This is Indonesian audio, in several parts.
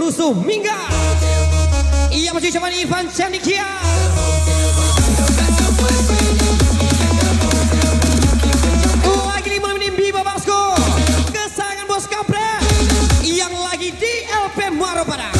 Rusuh Mingga. Ia masih cuman Ivan Cendikia. Lagi di malam ini Biba Basko, kesayangan bos kampret yang lagi di LP Muaro Padang.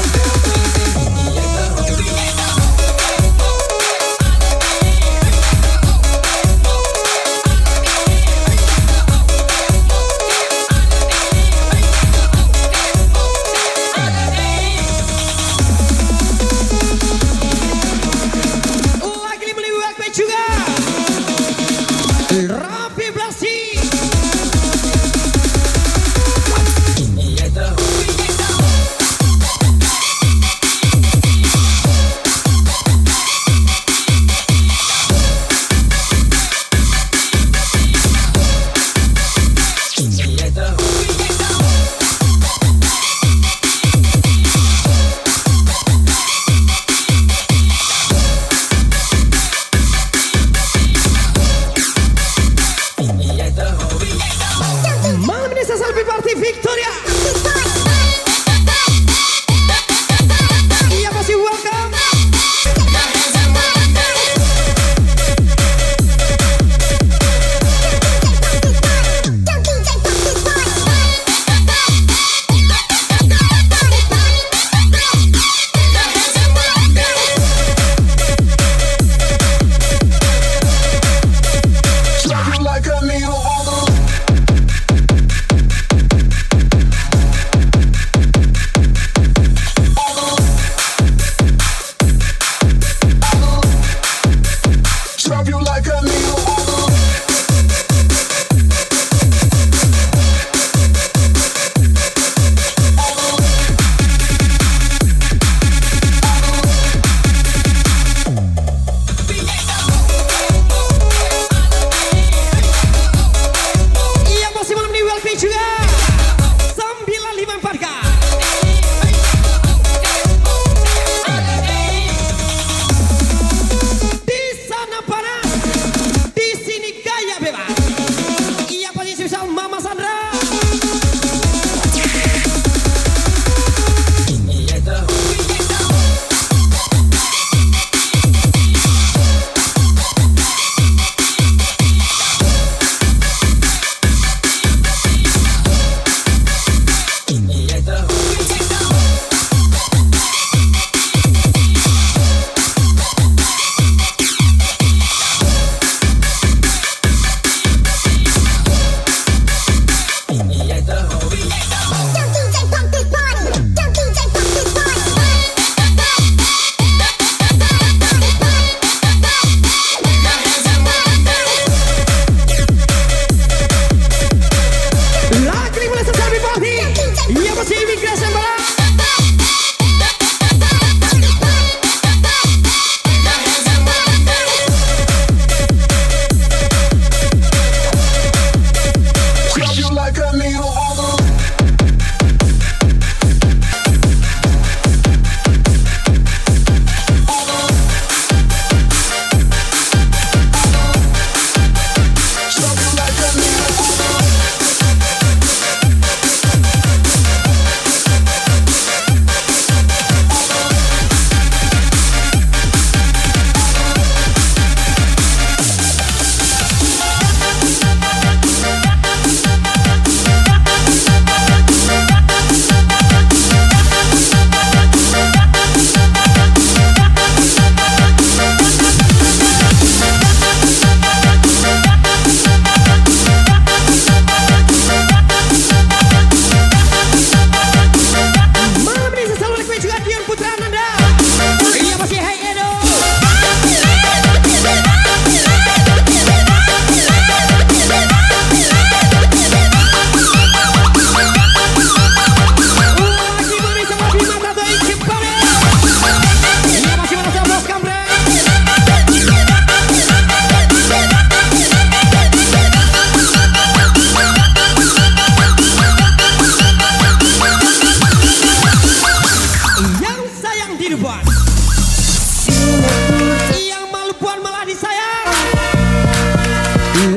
Yang malu puan malah disayang.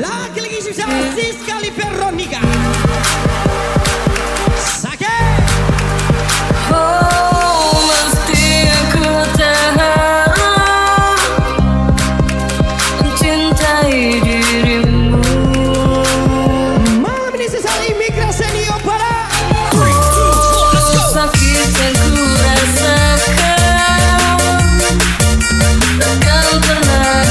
Lagi-lagi susah sekali Veronica. Sake. Oh, mesti aku tak harus mencintai dirimu. Malam ini sesal imigrasi Opera. Sakit yang ku rasakan takkan pernah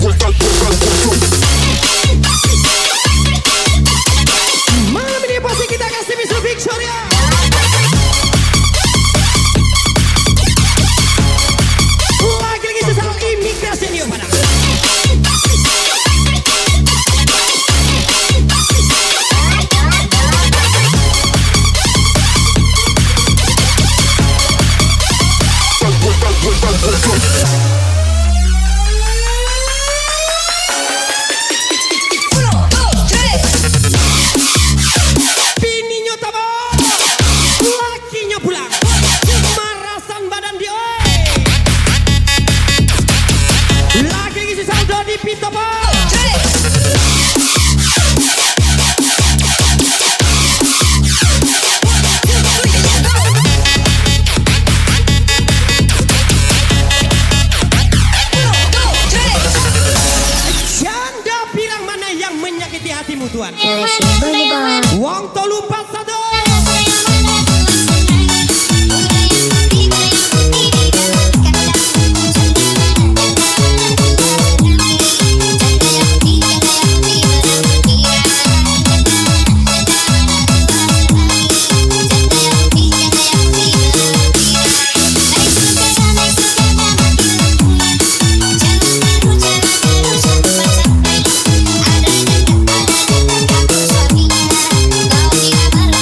Malam ini pasti kita kasih Mr. Victoria. Lagi-lagi sesal imigrasi dia padang. Bininya tabok, lakinya pulang, marasan badan dia. Lagi-lagi si Saldo di pintu bol. Janda bilang mana yang menyakiti hatimu Tuhan? Wong tolu 41. Ada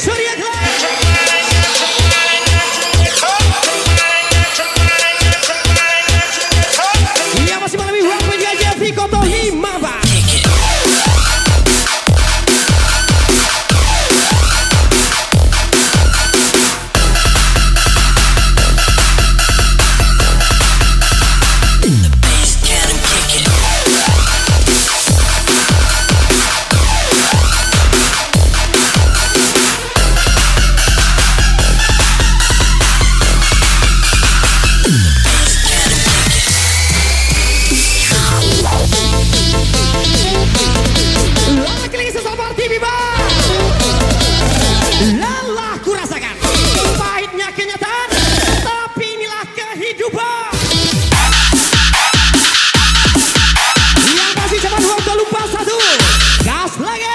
Surya Club. Iya masih mengalami uang penjajah Viko Tohi Maba. Lagi seperti Biba. Lelah ku rasakan, pahitnya kenyataan, tapi inilah kehidupan. Yang pasti cepat waktu lupa satu, gas lagi.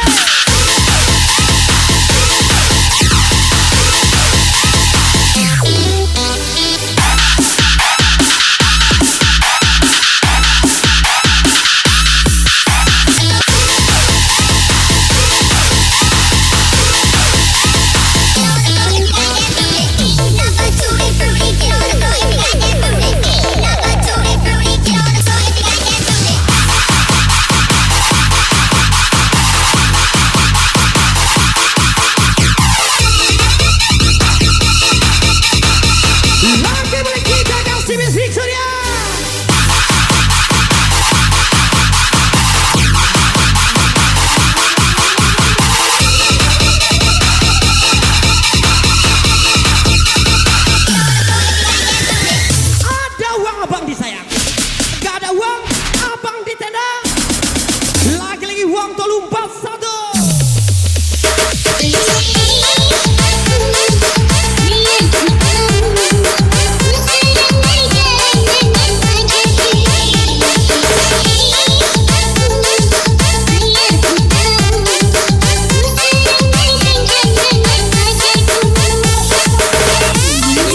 Uang tolong 41.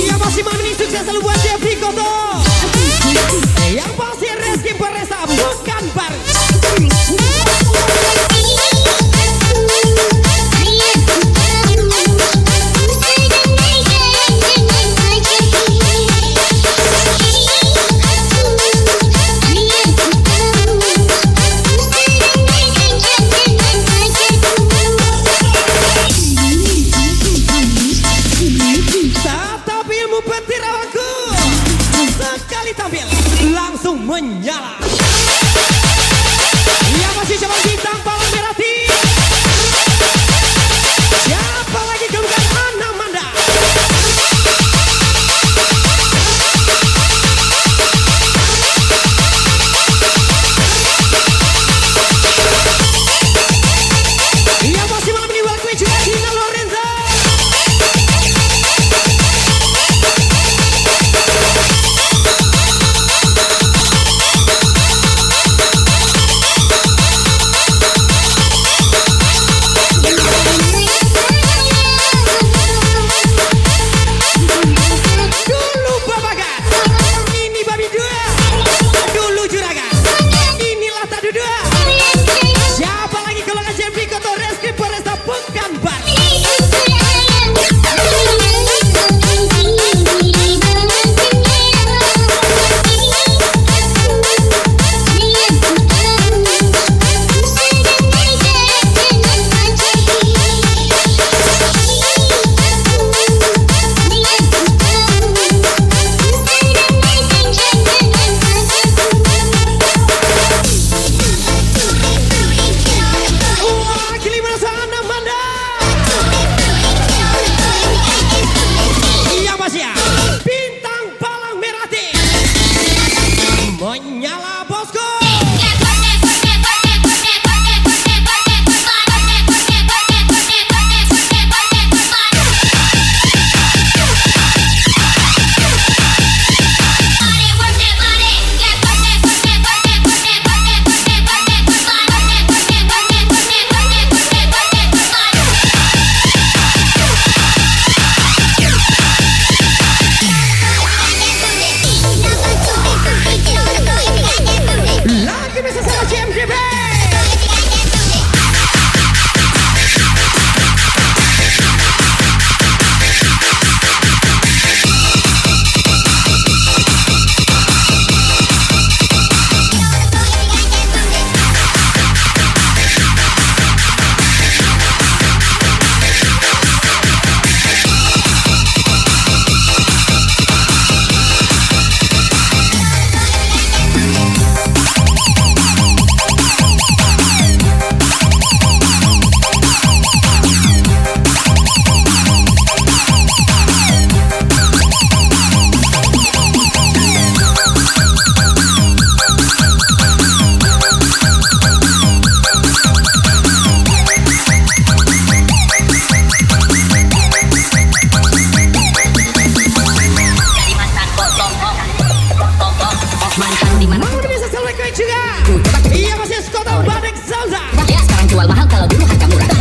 Iya masih manis sukses selalu buat Jeffrey Koto. Yang pasti Reski Peresa bukan baru.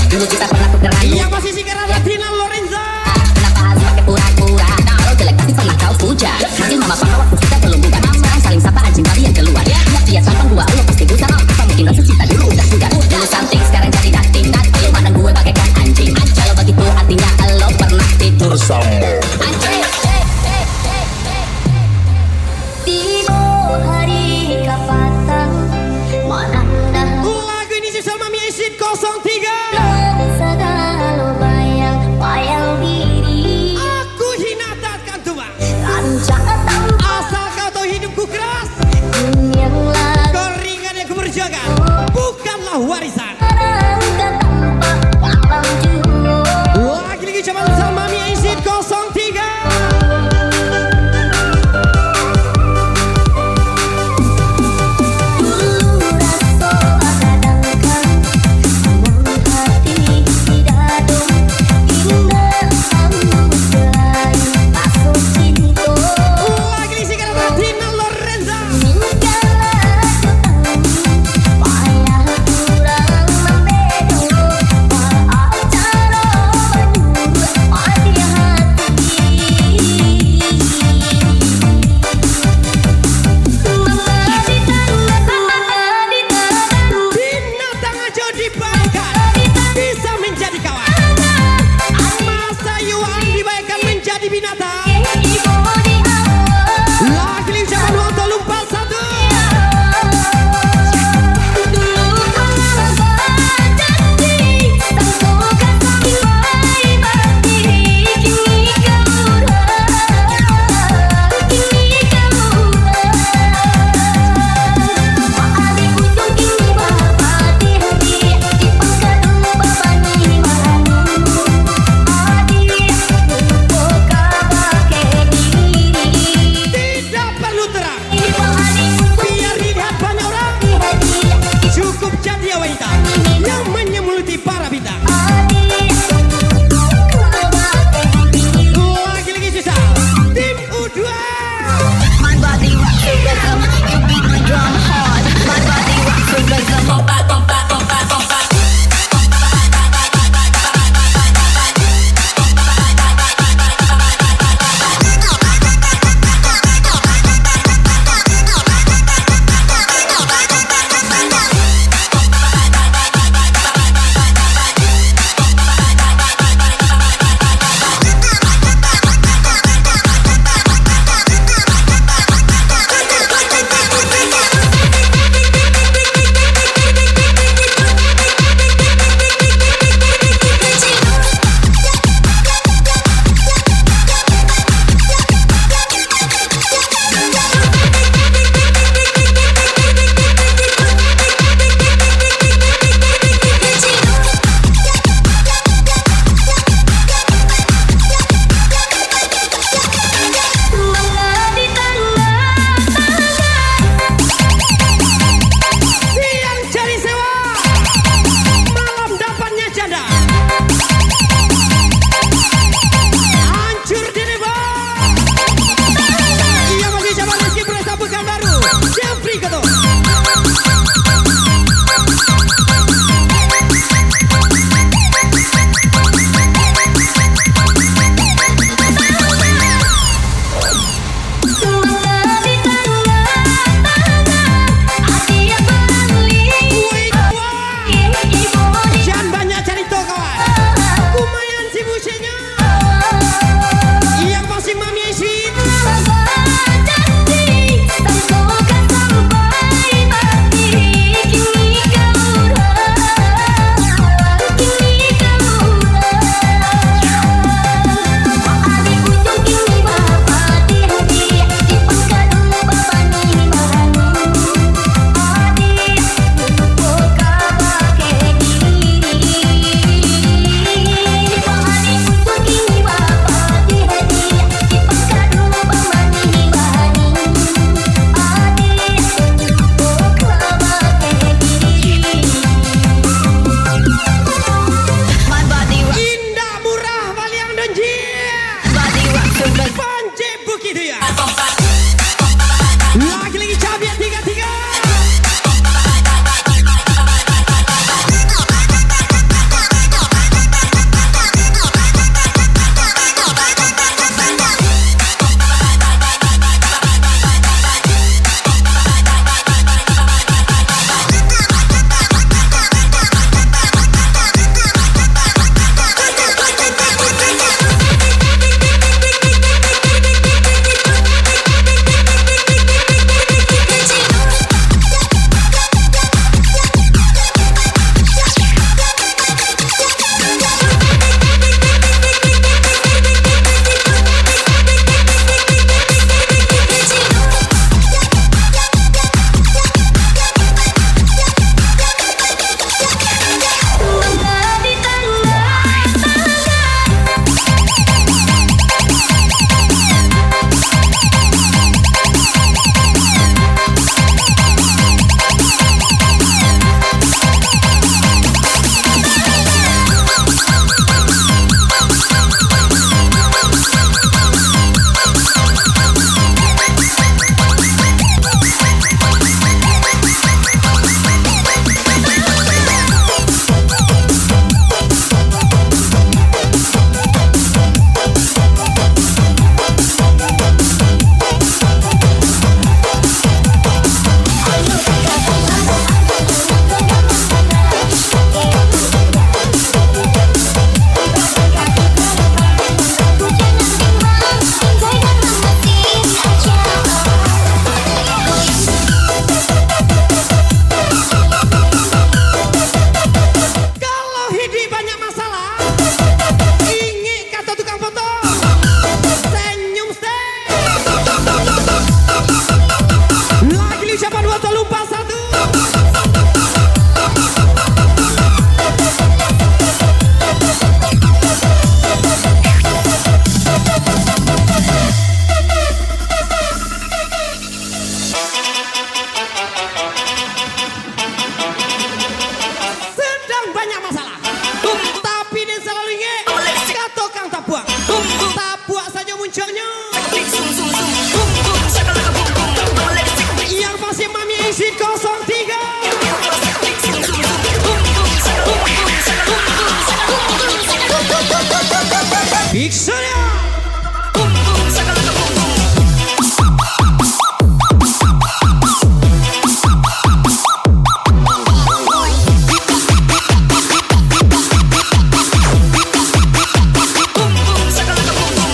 Dulu kita pernah tukeran. Yang posisi karena Tina Lorenza. Kenapa harus pakai pura-pura? Kalau jelek pasti pernah kau puja. Nanti mama papa waktu kita belum buka. Sekarang saling sapa anjing babi yang keluar. Lihat tampang gua, lo pasti buta. Apa mungkin rasa cinta dulu udah sudah. Dulu something sekarang jadi dating. Lo mandang gue bagaikan anjing. Kalau begitu artinya lo pernah tidur sama anjing. Hari kapatan mana Lagu ini sih sama Mami Aisyah 03. segala bayang diri Aku hina takkan tua. kancah tanpa Asal kau tahu hidupku keras. yang lalu Keringat yang kuperjuangkan bukanlah warisan. tanpa kalam juga Lagi coba sama Mami Aisyah 03. Lagi sih karena Tina Lorenza. Binatang aja dibayangkan bisa menjadi kawan. Masa Yuan dibayangkan menjadi binatang. Lagi ucapan waktu lupa satu. Big Surya. Boom boom sakalaka boom boom. Boom boom sakalaka boom boom.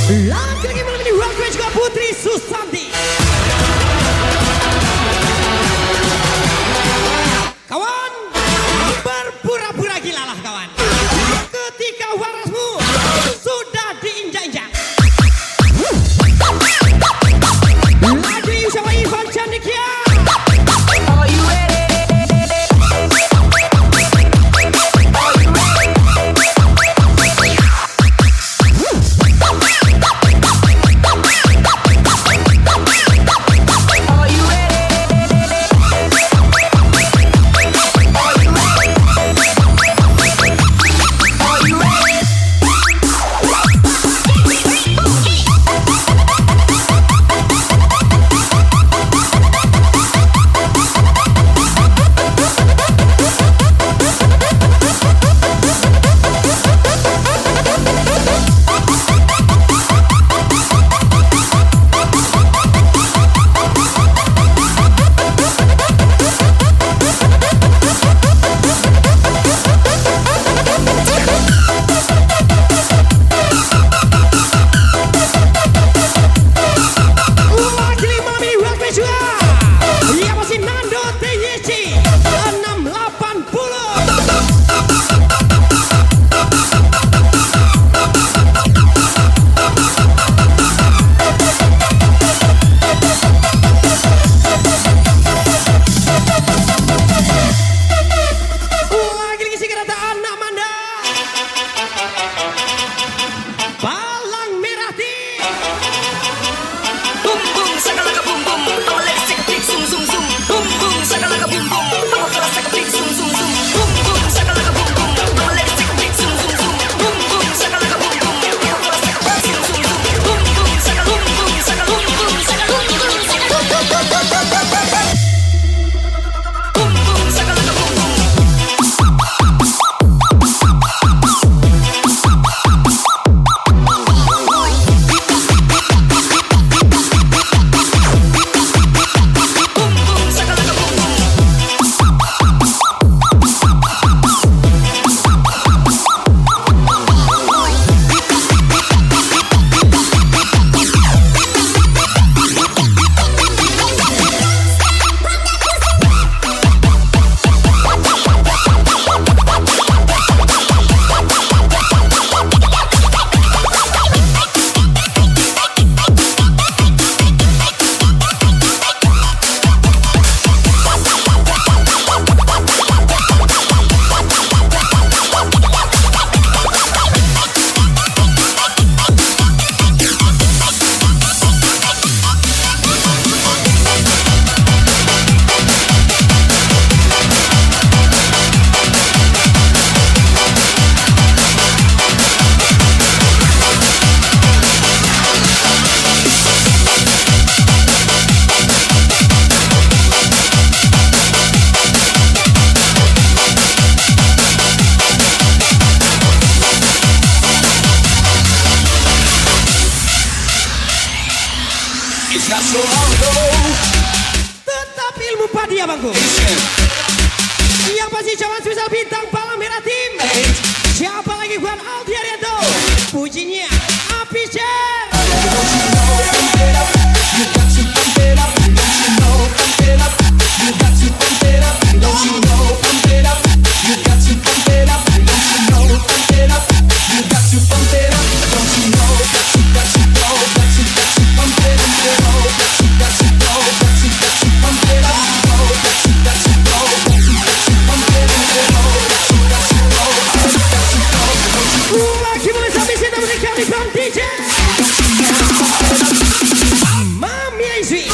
Lagi malam ini welcome juga Putri Susanti. Kawan, berpura-pura gila lah kawan. Ketika warasmu sudah diinjak-injak. Lagi sama Ivan Candikia. Tetap ilmu padi abangku. Yang pasti cawan spesial bintang Palang Merah Tim. Siapa lagi bukan Aldi Arianto. Pujinya Api Cer. You got to pump it up, don't you know? Got to go, got to Bang DJ Mami Aisy.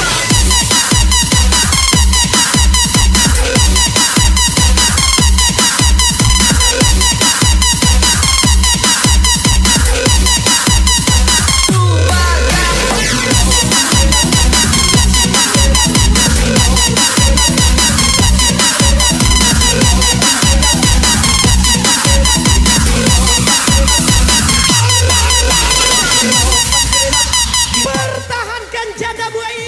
Pertahankan janda buai.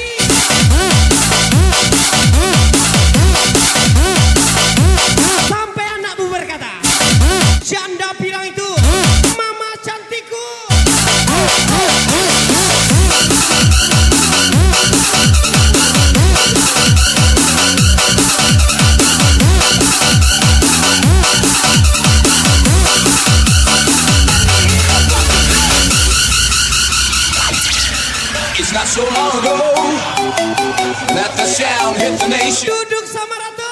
Sampai anakmu berkata, janda bilang itu mama cantikku. It's not so long ago that the sound hit the nation. Duduk sama Ratu,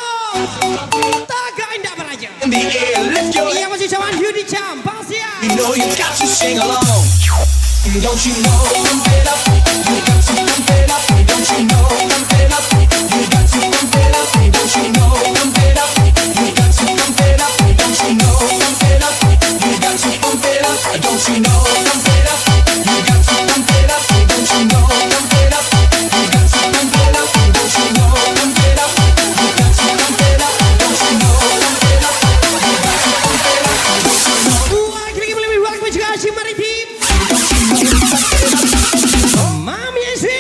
Taga Indah Beraja. In the air, lift your Ia masih zaman Yudi Campas ya. You know you got to sing along. Don't you know? Pump it up. You got to pump it up. Don't you know? Pump it up. You got to pump it up. Don't you know? Pump it up. You got to pump it up. Don't you know? Pump it up. You got to pump it up. Don't you know? Pump it up. You got to pump it up. Don't you know? Pump it up. You got to pump it up. Don't you know? Pump it up. You got to pump it up. Don't you know? Pump it up. You got to pump it up. Don't you know? Lagi lebih waktu juga si Maritim. Mami Aisy.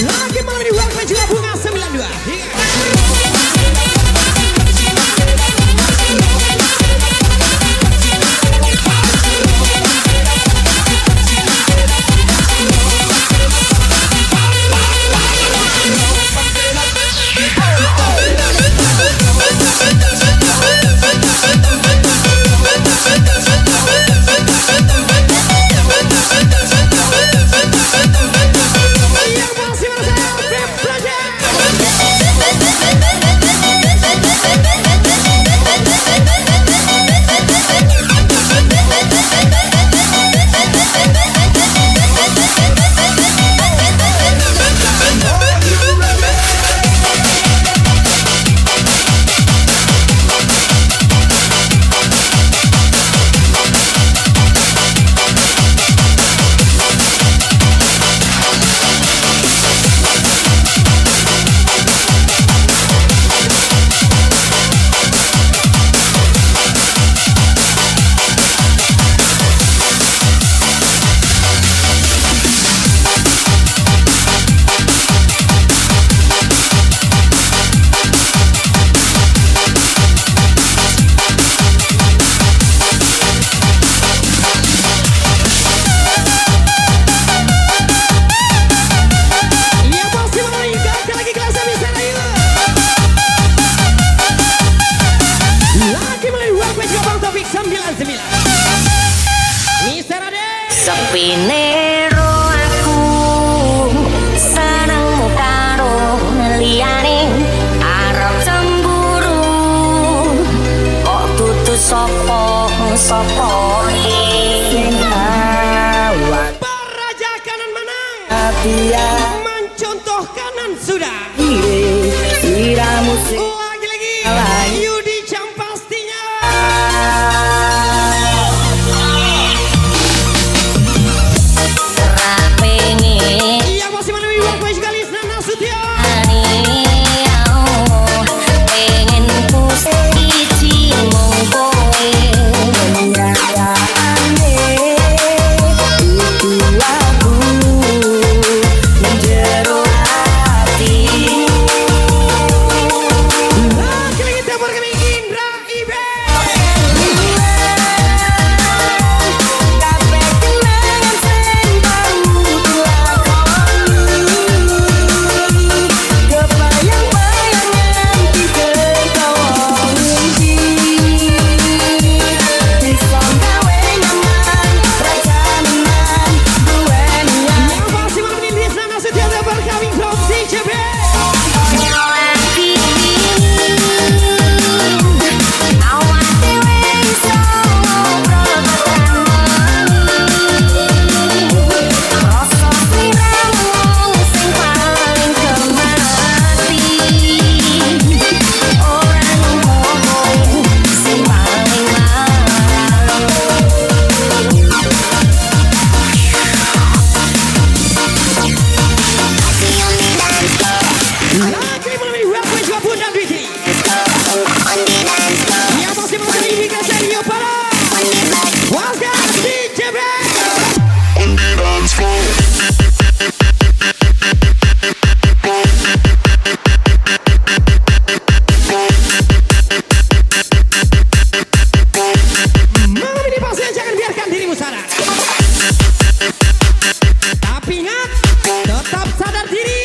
Lagi malam ini waktu juga bunga 92. Yang masih bersama Beb Project. Yang masih mengingatkan lagi kelasnya Mister Ayu. Lagi melalui waktu juga Bang Taufik 99. Mister Ade. Sepi nero aku seneng karo liyane arep cemburu kok tutu sapa awan Baraja kanan menang. dia Mencontoh kanan sudah. siramu Lagi-lagi Yudi Campastinya. pengen Yang masih melalui waktu juga Lisna Nasution. pengen ku siji mung kowe DJ B. Lagi melalui web juga Bunda Dwiti. Yang masih menjadi imigrasi Rio Para. Wasgas DJ B. Malam ini pasien jangan biarkan dirimu sadar. Tapi ingat, tetap sadar diri.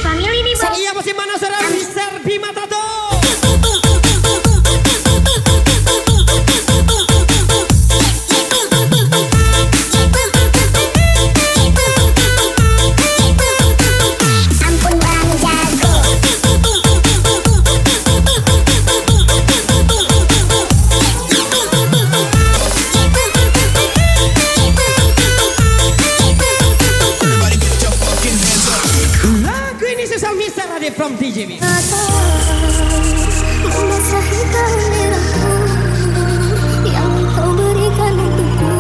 family di bawah. Iya masih mana saudara Mister Bima Tato. Ampun bang jago. Everybody get your fucking hands up. Lagu ini sesal Mister Ade from TJB. Membasahi kaliraku yang kau berikan untukku.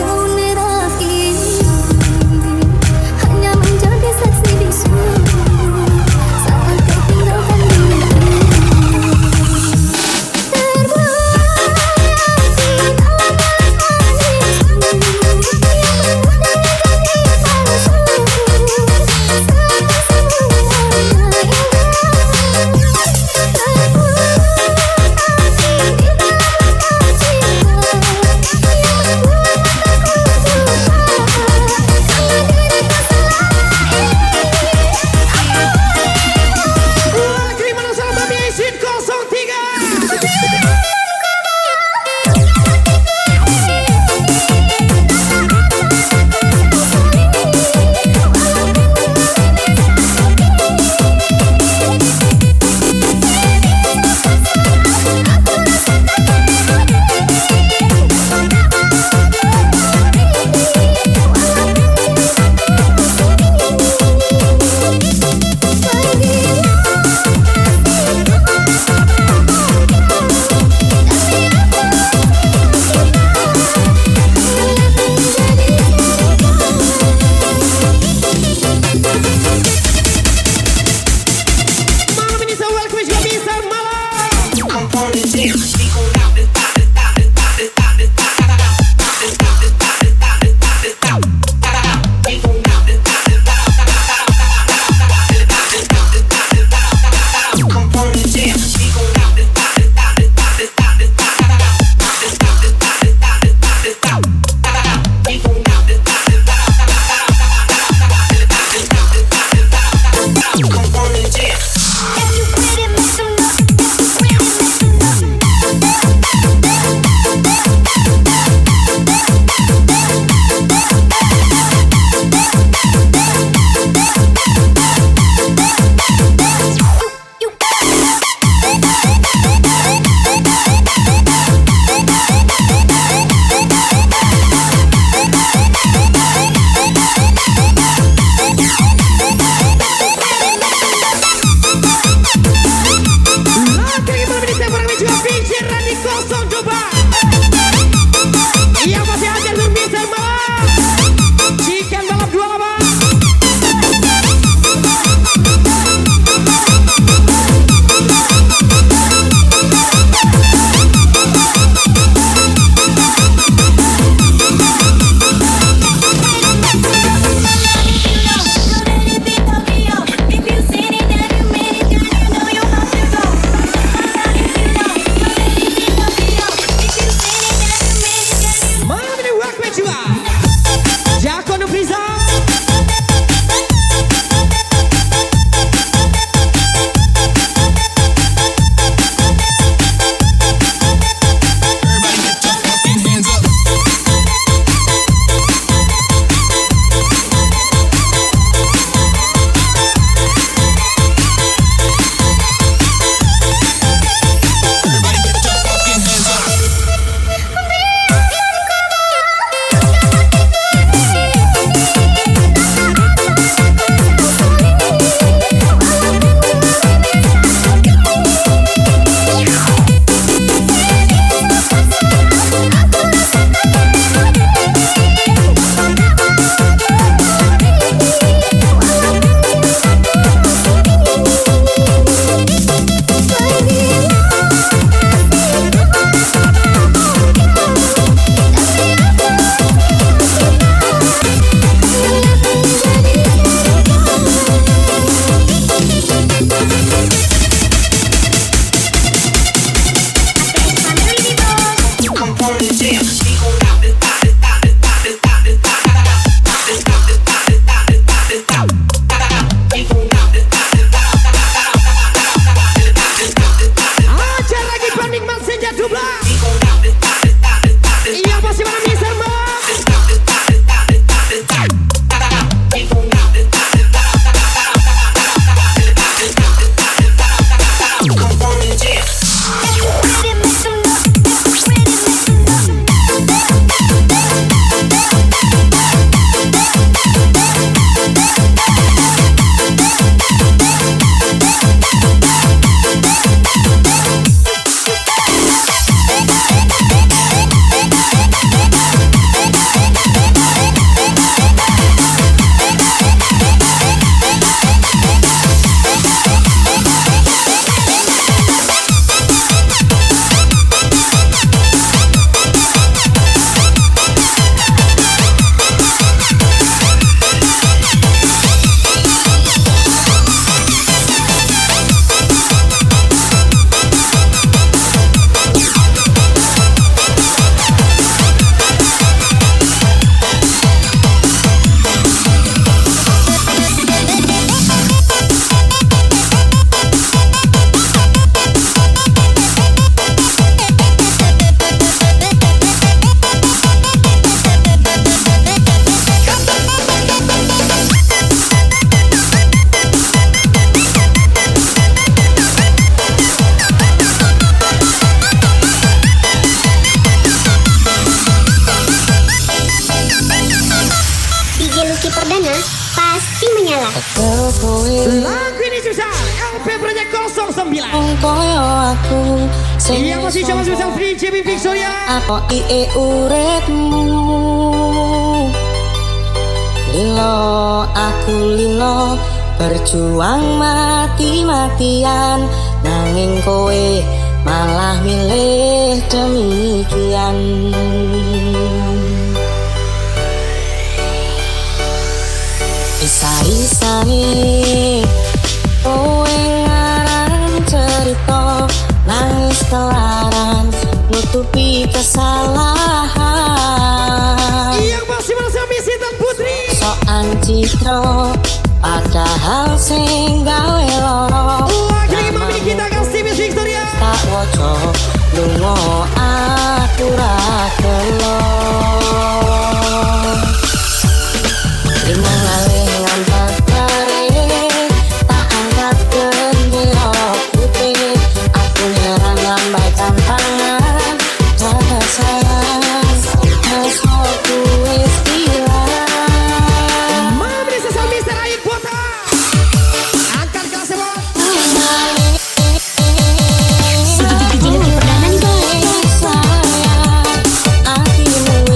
Kau merah ini hanya menjadi saksi bisu saat kau tinggalkan diriku. Terbuai perdana pasti menyala. Lagu ini susah LP Project 09. Koyo aku Iya masih zaman spesial Free JB Victoria. apa ie uripmu lilo aku lilo berjuang mati-matian nanging kowe malah milih demikian. Isa-isane kowe ngarang cerita nangis kelaran nutupi kesalahan Yang masih merasa misi dan putri. soan citro padahal sing gawe loro Lagi lima mini kita kasih Miss Victoria. tak woco lungo aku ra gelo limang alih ngambat kare tak angkat bendera putih aku nyerang lambaikan tangan jaga sayang aku wis hilang. Mama ini sesal Mister Ayu Kota. Angkat kelas sebot. Perdana nih, Bang. Hatimu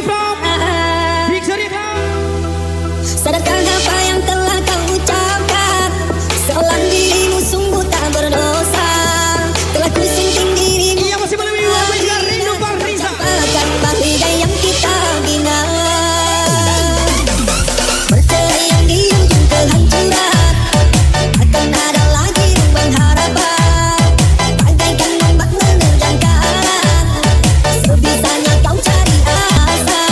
from Victoria Club. Sadarkah apa yang telah kau ucapkan? Seolah dirimu sungguh tak berdosa. Telah kusinting dirimu. Ia masih melalui wajah juga Rindu Bang Riza. Akan bahagia yang kita bina. Berteriak di ujung kehancuran. Akan ada lagi ruang harapan. Bagaikan ombak menerjang karang. Sebisanya kau cari asa.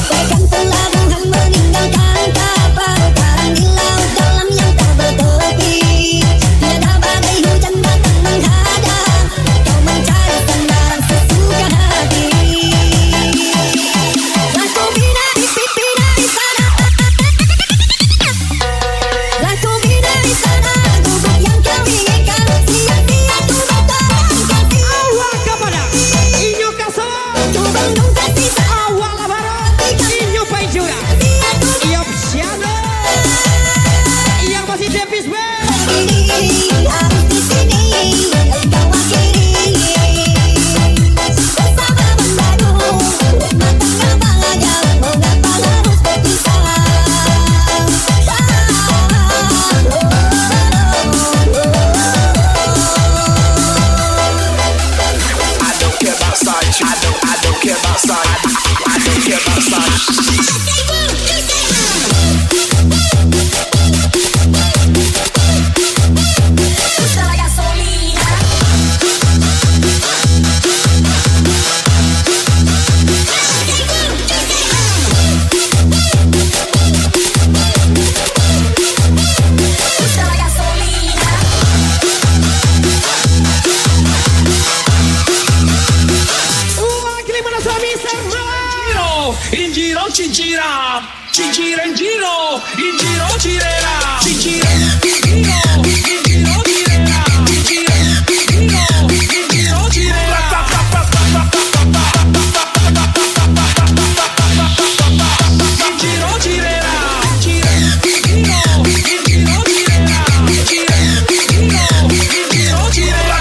Bagaikan pelabuhan meninggalkan kapal. Karang di laut dalam yang tak bertepi. Tiada badai hujan datang menghadang. Kau mencari sandaran sesuka hati. Lah kau bina di pipi dari sana. Lah kau bina di sana. Gubuk yang kau inginkan. Sia-sia ku berterang kasih. Awak kepada Inyo Kasolo. Ku bandung kasih Awak labaro Inyo Paijura. Ia Piano. Ia masih Davis Band. sendiri. Harus di sini engkau akhiri. Bersama membaru rumah tangga bahagia. Mengapa harus berpisah? I don't care about size. I don't care about size. I don't care about size. Usa la gasolina. Usa la gasolina. Wakili mana suami Serma. In giro, cincira. Cincira in giro. In giro, girerà. Cincira in giro. In giro, girerà. Cincira in giro. In giro, girerà. In giro, girerà. Gira in giro. In giro, girerà. Gira in giro. In giro, girerà.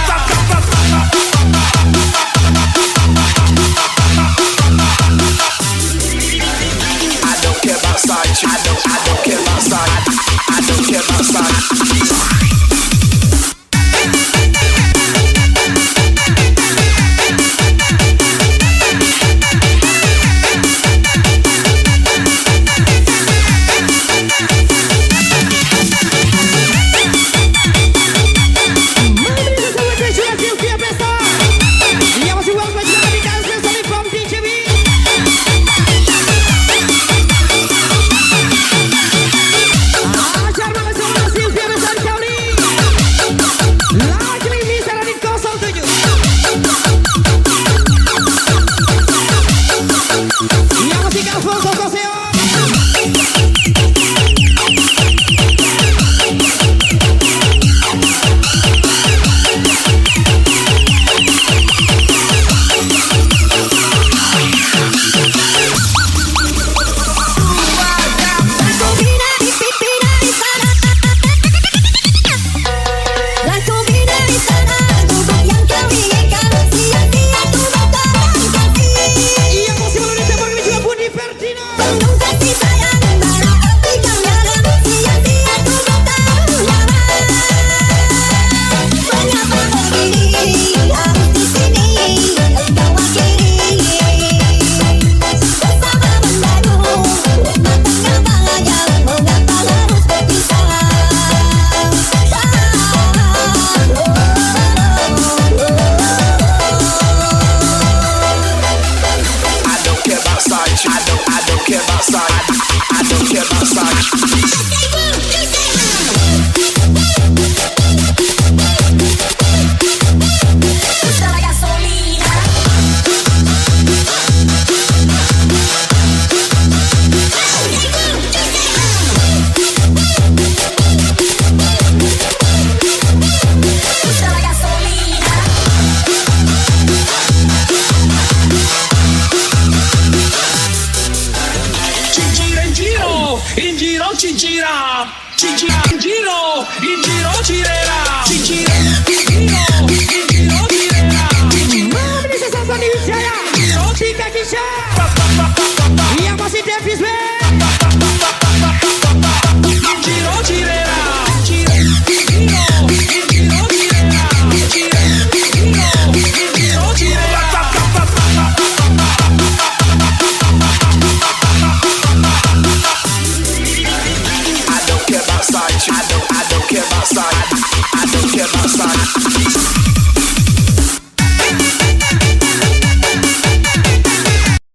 I don't care about size. I don't care about size. I don't care about size. Silvia Besta. Ia masih welcome juga di dance specially from DJB. Ajar mana sama Silvia Besta di Kauli. Lagi bisa ada di 07. Ia masih Calvon Kokoseo. Kau bina di pipi dari sana. Lah kau bina di sana. Gubuk yang kau inginkan. Sia-sia ku berterang kasih. Ia masih melalui tembak ini juga Budi Ferdinand. Bandung kasih sayang. Bara api kau nyala. Sia-sia ku berterang lara. Mengapa begini? Harus di sini engkau akhiri. Bersama membaru rumah tangga bahagia. Mengapa harus berpisah? I don't care about size. I don't care about size. I don't care about size. Usa la gasolina. Usa la gasolina. Cincira in giro, cincira. Cincira in giro, girerà. Cincira in giro, girerà. Mami, ini sesama di Wijaya. Tiga Indonesia. Yang masih Davis,